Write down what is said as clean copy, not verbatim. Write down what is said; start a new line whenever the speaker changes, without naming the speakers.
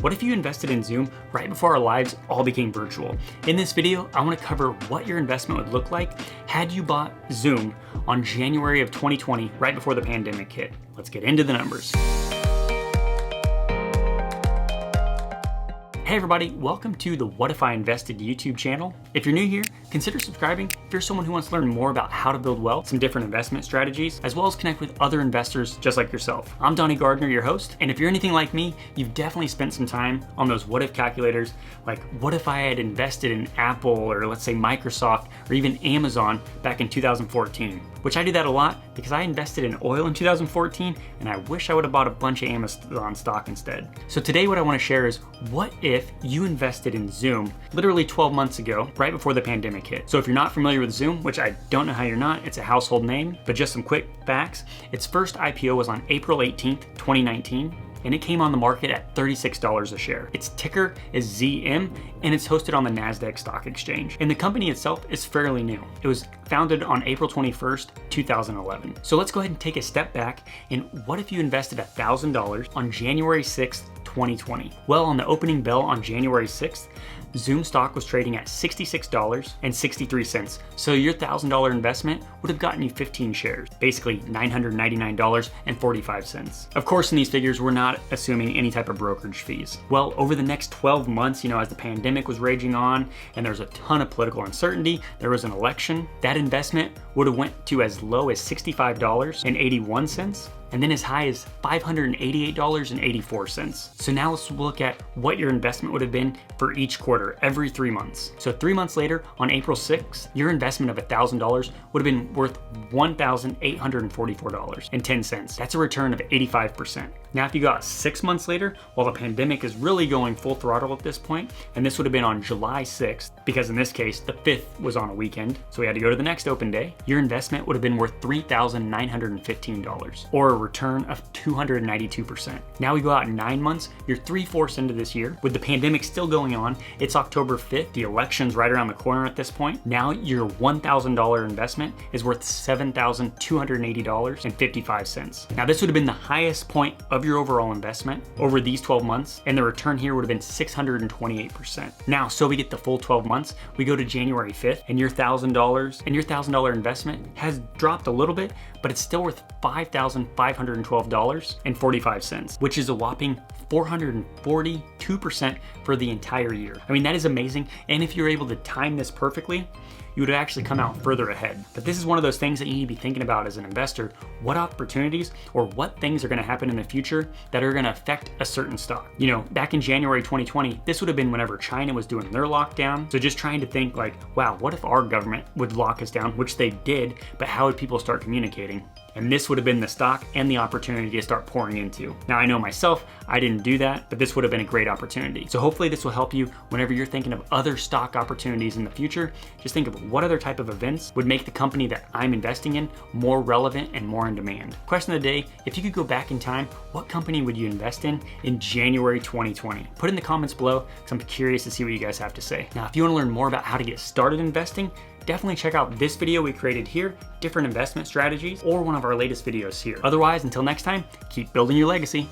What if you invested in Zoom right before our lives all became virtual? In this video, I want to cover what your investment would look like had you bought Zoom on January of 2020, right before the pandemic hit. Let's get into the numbers. Hey everybody, welcome to the What If I Invested YouTube channel. If you're new here, consider subscribing if you're someone who wants to learn more about how to build wealth, some different investment strategies, as well as connect with other investors just like yourself. I'm Donnie Gardner, your host, and if you're anything like me, you've definitely spent some time on those what if calculators, like what if I had invested in Apple or let's say Microsoft or even Amazon back in 2014, which I do that a lot because I invested in oil in 2014 and I wish I would have bought a bunch of Amazon stock instead. So today what I want to share is what if you invested in Zoom literally 12 months ago, right before the pandemic hit. So if you're not familiar with Zoom, which I don't know how you're not, it's a household name, but just some quick facts. Its first IPO was on April 18th, 2019. And it came on the market at $36 a share. Its ticker is ZM, and it's hosted on the NASDAQ stock exchange. And the company itself is fairly new. It was founded on April 21st, 2011. So let's go ahead and take a step back, and what if you invested $1,000 on January 6th, 2020? Well, on the opening bell on January 6th, Zoom stock was trading at $66.63. So your $1,000 investment would have gotten you 15 shares, basically $999.45. Of course, in these figures, we're not assuming any type of brokerage fees. Well, over the next 12 months, as the pandemic was raging on and there's a ton of political uncertainty, there was an election, that investment would have went to as low as $65.81. and then as high as $588.84. So now let's look at what your investment would have been for each quarter, every 3 months. So 3 months later, on April 6th, your investment of $1,000 would have been worth $1,844.10. That's a return of 85%. Now, if you got 6 months later, while the pandemic is really going full throttle at this point, and this would have been on July 6th, because in this case, the 5th was on a weekend, so we had to go to the next open day, your investment would have been worth $3,915, or a return of 292%. Now we go out 9 months, you're 3/4 into this year. With the pandemic still going on, it's October 5th, the election's right around the corner at this point. Now your $1,000 investment is worth $7,280.55. Now this would have been the highest point of your overall investment over these 12 months, and the return here would have been 628%. Now, so we get the full 12 months, we go to January 5th, and your $1,000 investment has dropped a little bit, but it's still worth $5,512.45, which is a whopping 442% for the entire year. I mean, that is amazing. And if you're able to time this perfectly, you would actually come out further ahead. But this is one of those things that you need to be thinking about as an investor. What opportunities or what things are gonna happen in the future that are gonna affect a certain stock? Back in January 2020, this would have been whenever China was doing their lockdown. So just trying to think like, wow, what if our government would lock us down, which they did, but how would people start communicating? And this would have been the stock and the opportunity to start pouring into. Now, I know myself, I didn't do that, but this would have been a great opportunity. So hopefully this will help you whenever you're thinking of other stock opportunities in the future. Just think of what other type of events would make the company that I'm investing in more relevant and more in demand. Question of the day, if you could go back in time, what company would you invest in January 2020? Put in the comments below, because I'm curious to see what you guys have to say. Now, if you want to learn more about how to get started investing, definitely check out this video we created here, different investment strategies, or one of our latest videos here. Otherwise, until next time, keep building your legacy.